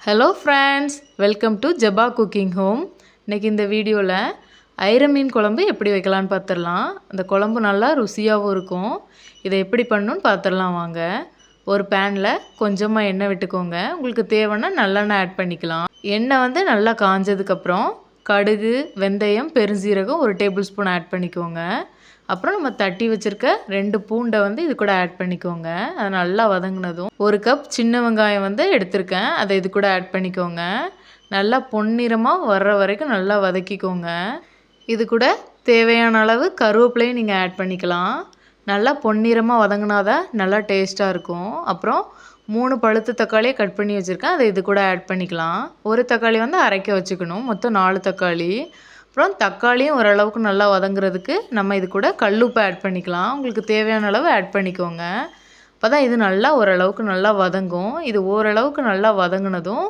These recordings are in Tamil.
Hello friends, welcome to Jaba cooking home. இன்றைக்கி இந்த வீடியோவில் ஐர மீன் குழம்பு எப்படி வைக்கலான்னு பார்த்துடலாம். அந்த குழம்பு நல்லா ருசியாகவும் இருக்கும். இதை எப்படி பண்ணணுன்னு பார்த்துடலாம் வாங்க. ஒரு பேனில் கொஞ்சமாக எண்ணெய் விட்டுக்கோங்க. உங்களுக்கு தேவைன்னா நல்லெண்ணெய் ஆட் பண்ணிக்கலாம். எண்ணெய் நல்லா காஞ்சதுக்கப்புறம் கடுகு, வெந்தயம், பெருஞ்சீரகம் 1 டேபிள் ஸ்பூன் ஆட் பண்ணிக்கோங்க. அப்புறம் நம்ம தட்டி வச்சுருக்க 2 பூண்டை இது கூட ஆட் பண்ணிக்கோங்க. அது நல்லா வதங்கினதும் 1 கப் சின்ன வெங்காயம் எடுத்திருக்கேன். அதை இது கூட ஆட் பண்ணிக்கோங்க. நல்லா பொன்னிறமாக வர்ற வரைக்கும் நல்லா வதக்கிக்கோங்க. இது கூட தேவையான அளவு கருவேப்பிலையும் நீங்கள் ஆட் பண்ணிக்கலாம். நல்லா பொன்னிறமாக வதங்கினாதான் நல்லா டேஸ்ட்டாக இருக்கும். அப்புறம் 3 பழுத்த தக்காளியை கட் பண்ணி வச்சுருக்கேன். அதை இது கூட ஆட் பண்ணிக்கலாம். ஒரு தக்காளி அரைக்க வச்சுக்கணும். மொத்தம் 4 தக்காளி. அப்புறம் தக்காளியும் ஓரளவுக்கு நல்லா வதங்குறதுக்கு நம்ம இது கூட கல்லுப்பு ஆட் பண்ணிக்கலாம். உங்களுக்கு தேவையான அளவு ஆட் பண்ணிக்கோங்க. அப்போ தான் இது நல்லா ஓரளவுக்கு நல்லா வதங்கும். இது ஓரளவுக்கு நல்லா வதங்கினதும்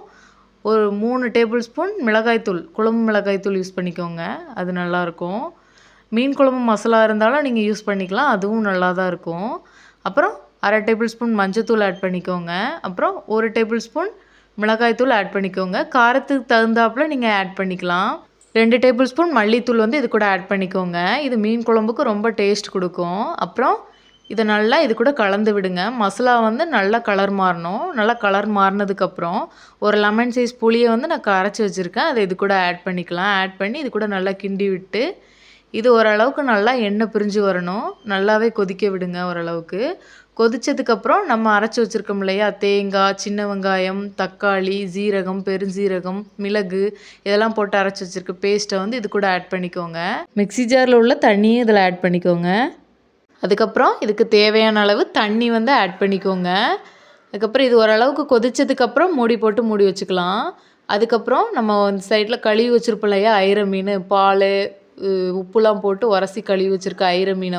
ஒரு 3 டேபிள் ஸ்பூன் மிளகாய்த்தூள், குழம்பு மிளகாய்த்தூள் யூஸ் பண்ணிக்கோங்க. அது நல்லாயிருக்கும். மீன் குழம்பு மசாலா இருந்தாலும் நீங்கள் யூஸ் பண்ணிக்கலாம். அதுவும் நல்லா தான் இருக்கும். அப்புறம் 1/2 டேபிள் ஸ்பூன் மஞ்சத்தூள் ஆட் பண்ணிக்கோங்க. அப்புறம் 1 டேபிள் ஸ்பூன் மிளகாய்த்தூள் ஆட் பண்ணிக்கோங்க. காரத்துக்கு தகுந்தாப்பில் நீங்கள் ஆட் பண்ணிக்கலாம். 2 டேபிள் ஸ்பூன் மல்லித்தூள் இது கூட ஆட் பண்ணிக்கோங்க. இது மீன் குழம்புக்கு ரொம்ப டேஸ்ட் கொடுக்கும். அப்புறம் இதை நல்லா இது கூட கலந்து விடுங்க. மசாலா நல்லா கலர் மாறணும். நல்லா கலர் மாறினதுக்கப்புறம் ஒரு லெமன் சைஸ் புளியை நான் கரைச்சி வச்சுருக்கேன். அதை இது கூட ஆட் பண்ணிக்கலாம். ஆட் பண்ணி இது கூட நல்லா கிண்டி விட்டு இது ஓரளவுக்கு நல்லா எண்ணெய் பிரிஞ்சு வரணும். நல்லாவே கொதிக்க விடுங்க. ஓரளவுக்கு கொதித்ததுக்கப்புறம் நம்ம அரைச்சி வச்சுருக்கோம் இல்லையா, தேங்காய், சின்ன வெங்காயம், தக்காளி, ஜீரகம், பெருஞ்சீரகம், மிளகு இதெல்லாம் போட்டு அரைச்சி வச்சுருக்க பேஸ்ட்டை இது கூட ஆட் பண்ணிக்கோங்க. மிக்ஸி ஜாரில் உள்ள தண்ணியும் இதில் ஆட் பண்ணிக்கோங்க. அதுக்கப்புறம் இதுக்கு தேவையான அளவு தண்ணி ஆட் பண்ணிக்கோங்க. அதுக்கப்புறம் இது ஓரளவுக்கு கொதித்ததுக்கப்புறம் மூடி போட்டு மூடி வச்சுக்கலாம். அதுக்கப்புறம் நம்ம சைடில் கழுவி வச்சுருப்போம் இல்லையா ஐர மீன், பால், உப்புலாம் போட்டு உரசி கழுவி வச்சுருக்க ஐர மீனை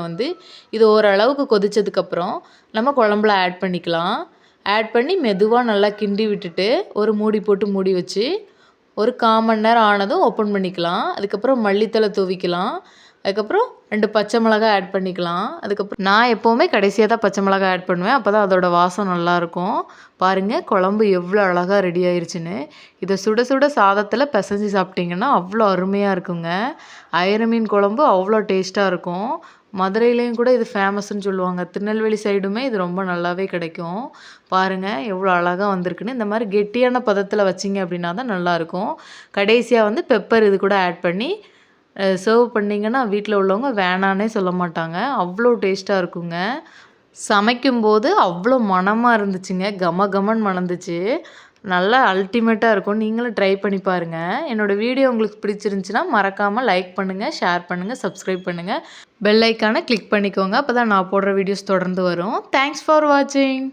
இது ஓரளவுக்கு கொதித்ததுக்கப்புறம் நம்ம குழம்புல ஆட் பண்ணிக்கலாம். ஆட் பண்ணி மெதுவாக நல்லா கிண்டி விட்டுட்டு ஒரு மூடி போட்டு மூடி வச்சு ஒரு 1/4 மணி நேரம் ஆனதும் ஓப்பன் பண்ணிக்கலாம். அதுக்கப்புறம் மல்லித்தலை தூவிக்கலாம். அதுக்கப்புறம் 2 பச்சை மிளகாய் ஆட் பண்ணிக்கலாம். அதுக்கப்புறம் நான் எப்போவுமே கடைசியாக தான் பச்சை மிளகாய் ஆட் பண்ணுவேன். அப்போ தான் அதோடய வாசம் நல்லாயிருக்கும். பாருங்கள் குழம்பு எவ்வளோ அழகாக ரெடி ஆயிடுச்சுன்னு. இதை சுட சுட சாதத்தில் பிசைஞ்சு சாப்பிட்டிங்கன்னா அவ்வளோ அருமையாக இருக்குங்க. ஐர மீன் குழம்பு அவ்வளோ டேஸ்ட்டாக இருக்கும். மதுரையிலையும் கூட இது ஃபேமஸ்ன்னு சொல்லுவாங்க. திருநெல்வேலி சைடுமே இது ரொம்ப நல்லாவே கிடைக்கும். பாருங்கள் எவ்வளோ அழகாக வந்திருக்குன்னு. இந்த மாதிரி கெட்டியான பதத்தில் வச்சிங்க அப்படின்னா தான் நல்லாயிருக்கும். கடைசியாக பெப்பர் இது கூட ஆட் பண்ணி சர்வ் பண்ணிங்கன்னா வீட்டில் உள்ளவங்க வேணான்னே சொல்ல மாட்டாங்க. அவ்வளோ டேஸ்ட்டாக இருக்குங்க. சமைக்கும்போது அவ்வளோ மணமாக இருந்துச்சுங்க. கம கமன்னு மணந்துச்சு. நல்லா அல்டிமேட்டாக இருக்கும். நீங்களும் ட்ரை பண்ணி பாருங்கள். என்னோடய வீடியோ உங்களுக்கு பிடிச்சிருந்துச்சின்னா மறக்காமல் லைக் பண்ணுங்கள், ஷேர் பண்ணுங்கள், சப்ஸ்கிரைப் பண்ணுங்கள். பெல் ஐக்கானை கிளிக் பண்ணிக்கோங்க. அப்போ தான் நான் போடுற வீடியோஸ் தொடர்ந்து வரும். தேங்க்ஸ் ஃபார் வாட்சிங்.